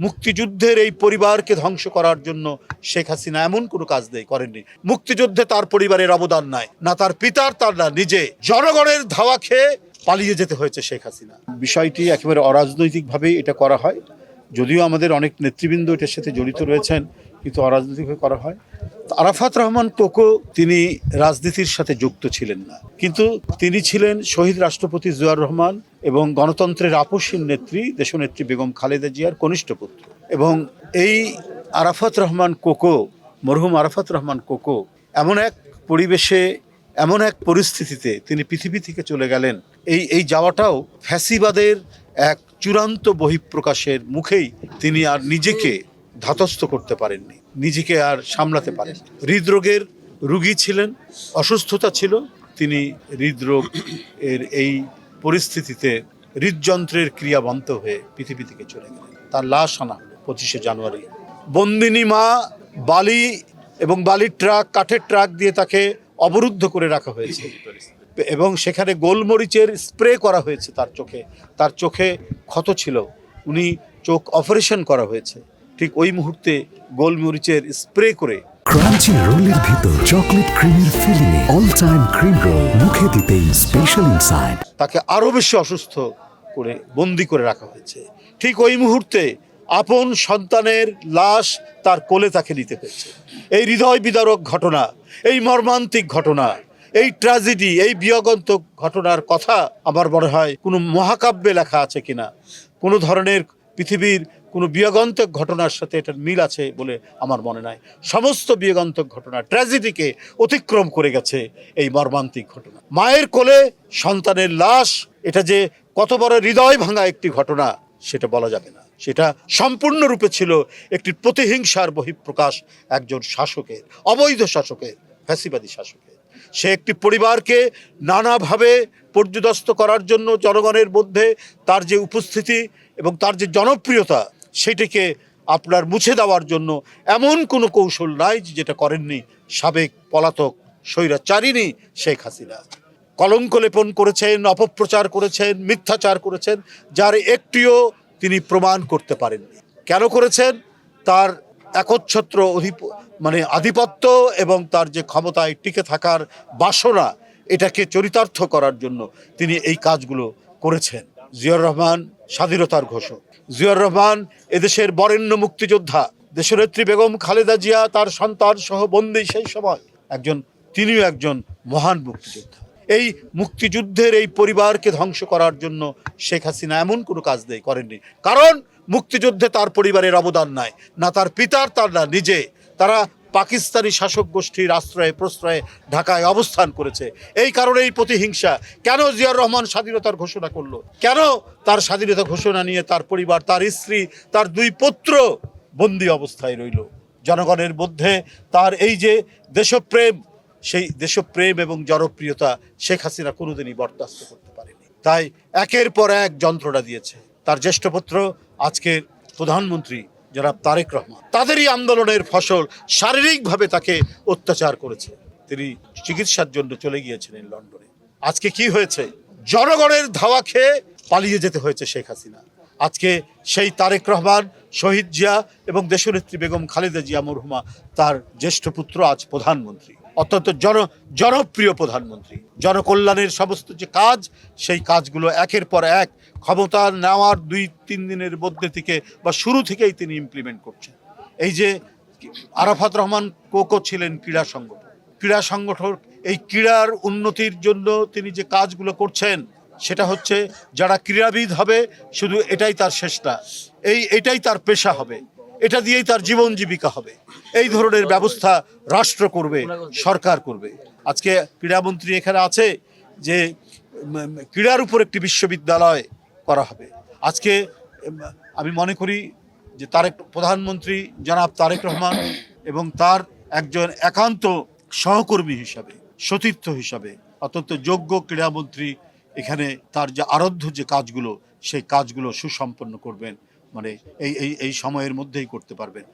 মুক্তিযুদ্ধের এই পরিবারকে ধ্বংস করার জন্য শেখ হাসিনা এমন কোনো কাজ করেননি। মুক্তিযুদ্ধে তার পরিবারের অবদান নাই, না তার পিতার, তার না নিজে। জনগণের ধাওয়া খেয়ে পালিয়ে যেতে হয়েছে শেখ হাসিনা। বিষয়টি একেবারে অরাজনৈতিকভাবে এটা করা হয়, যদিও আমাদের অনেক নেতৃবৃন্দ এটার সাথে জড়িত রয়েছেন, কিন্তু অরাজনৈতিকভাবে করা হয়। আরাফাত রহমান কোকো তিনি রাজনীতির সাথে যুক্ত ছিলেন না, কিন্তু তিনি ছিলেন শহীদ রাষ্ট্রপতি জিয়াউর রহমান এবং গণতন্ত্রের আপসহীন নেত্রী দেশনেত্রী বেগম খালেদা জিয়ার কনিষ্ঠ পুত্র। এবং এই আরাফাত রহমান কোকো, মরহুম আরাফাত রহমান কোকো এমন এক পরিবেশে, এমন এক পরিস্থিতিতে তিনি পৃথিবী থেকে চলে গেলেন, এই যাওয়াটাও ফ্যাসিবাদের এক চূড়ান্ত বহিঃপ্রকাশের মুখেই তিনি আর নিজেকে ধাতস্থ করতে পারেননি, নিজেকে আর সামলাতে পারেন। হৃদরোগের রোগী ছিলেন, অসুস্থতা ছিল। তিনি হৃদরোগ এর এই পরিস্থিতিতে হৃদযন্ত্রের ক্রিয়া বন্ধ হয়ে পৃথিবী থেকে চলে গেলেন। তার লাশ আনা হলো 25শে জানুয়ারি। বন্দিনী মা বালি এবং বালির ট্রাক, কাঠের ট্রাক দিয়ে তাকে অবরুদ্ধ করে রাখা হয়েছে এবং সেখানে গোলমরিচের স্প্রে করা হয়েছে তার চোখে ক্ষত ছিল, উনি চোখ অপারেশন করা হয়েছে। ঠিক ওই মুহূর্তে গোলমরিচের স্প্রে করে ক্রাঞ্চি রোলের ভিতর চকলেট ক্রিমের filling, all time cream roll, মুখে দিতেই স্পেশাল ইনসাইড। তাকে আরো বেশি অসুস্থ করে বন্দি করে রাখা হয়েছে। ঠিক ওই মুহূর্তে আপন সন্তানের লাশ তার কোলে তাকে নিতে হয়েছে। এই হৃদয় বিদারক ঘটনা, এই মর্মান্তিক ঘটনা, এই ট্র্যাজেডি, এই বিয়োগান্তক ঘটনার কথা আমার মনে হয় কোনো মহাকাব্যে লেখা আছে কিনা, কোনো ধরনের পৃথিবীর কোনো বিয়োগান্তক ঘটনার সাথে এটার মিল আছে বলে আমার মনে নাই। সমস্ত বিয়োগান্তক ঘটনা, ট্র্যাজেডিকে অতিক্রম করে গেছে এই মর্মান্তিক ঘটনা। মায়ের কোলে সন্তানের লাশ, এটা যে কত বড় হৃদয় ভাঙা একটি ঘটনা সেটা বলা যাবে না। সেটা সম্পূর্ণরূপে ছিল একটি প্রতিহিংসার বহিঃপ্রকাশ একজন শাসকের, অবৈধ শাসকের, ফ্যাসিবাদী শাসকের। সে একটি পরিবারকে নানাভাবে পর্যুদস্ত করার জন্য জনগণের মধ্যে তার যে উপস্থিতি এবং তার যে জনপ্রিয়তা, সেটিকে আপনার মুছে দেওয়ার জন্য এমন কোনো কৌশল নাই যেটা করেননি সাবেক পলাতক স্বৈরাচারিণী শেখ হাসিনা। কলঙ্ক লেপন করেছেন, অপপ্রচার করেছেন, মিথ্যাচার করেছেন, যার একটিও তিনি প্রমাণ করতে পারেননি। কেন করেছেন? তার একচ্ছত্র আধিপত্য এবং তার যে ক্ষমতায় টিকে থাকার বাসনা, এটাকে চরিতার্থ করার জন্য তিনি এই কাজগুলো করেছেন। জিয়াউর রহমান স্বাধীনতার ঘোষক, জিয়াউর রহমান এদেশের বরেণ্য মুক্তিযোদ্ধা, দেশনেত্রী বেগম খালেদা জিয়া তার সন্তান সহ বন্দী সেই সময় তিনিও একজন মহান মুক্তিযোদ্ধা। এই মুক্তিযুদ্ধের এই পরিবারকে ধ্বংস করার জন্য শেখ হাসিনা এমন কোনো কাজ করেননি, কারণ মুক্তিযুদ্ধে তার পরিবারের অবদান নাই, না তার পিতার, তার না নিজে। তারা পাকিস্তানি শাসক গোষ্ঠীর আশ্রয়ে প্রশ্রয়ে ঢাকায় অবস্থান করেছে। এই কারণে এই প্রতিহিংসা। কেন জিয়াউর রহমান স্বাধীনতার ঘোষণা করলো? কেন তার স্বাধীনতা ঘোষণা নিয়ে তার পরিবার, তার স্ত্রী, তার 2 পুত্র বন্দী অবস্থায় রইল? জনগণের মধ্যে তার এই যে দেশপ্রেম, সেই দেশপ্রেম এবং জনপ্রিয়তা শেখ হাসিনা কোনোদিনই বরদাস্ত করতে পারেনি। তাই একের পর এক যন্ত্রণা দিয়েছে। তার জ্যেষ্ঠ পুত্র আজকের প্রধানমন্ত্রী জনাব তারেক রহমান, তাদেরই আন্দোলনের ফসল শারীরিকভাবে তাকে অত্যাচার করেছে। তিনি চিকিৎসার জন্য চলে গিয়েছিলেন লন্ডনে। আজকে কি হয়েছে? জনগণের ধাওয়া খেয়ে পালিয়ে যেতে হয়েছে শেখ হাসিনা। আজকে সেই তারেক রহমান, শহীদ জিয়া এবং দেশনেত্রী বেগম খালেদা জিয়া মরহুমা, তার জ্যেষ্ঠ পুত্র আজ প্রধানমন্ত্রী, অত্যন্ত জনপ্রিয় প্রধানমন্ত্রী। জনকল্যাণের সমস্ত যে কাজ, সেই কাজগুলো একের পর এক ক্ষমতা নেওয়ার 2-3 দিনের মধ্যে থেকে বা শুরু থেকেই তিনি ইমপ্লিমেন্ট করছেন। এই যে আরাফাত রহমান কোকো ছিলেন ক্রীড়া সংগঠক, এই ক্রীড়ার উন্নতির জন্য তিনি যে কাজগুলো করছেন, সেটা হচ্ছে যারা ক্রীড়াবিদ হবে শুধু এটাই তার শেষ না, এটাই তার পেশা হবে, এটা দিয়েই তার জীবন জীবিকা হবে, এই ধরনের ব্যবস্থা রাষ্ট্র করবে, সরকার করবে। আজকে ক্রীড়ামন্ত্রী এখানে আছে যে ক্রীড়ার উপর একটি বিশ্ববিদ্যালয় করা হবে। আজকে আমি মনে করি যে প্রধানমন্ত্রী জনাব তারেক রহমান এবং তার একজন একান্ত সহকর্মী হিসাবে, সতীর্থ হিসাবে অত্যন্ত যোগ্য ক্রীড়ামন্ত্রী এখানে তার যে আরাধ্য যে কাজগুলো, সেই কাজগুলো সুসম্পন্ন করবেন, এই সময়ের মধ্যেই করতে পারবেন।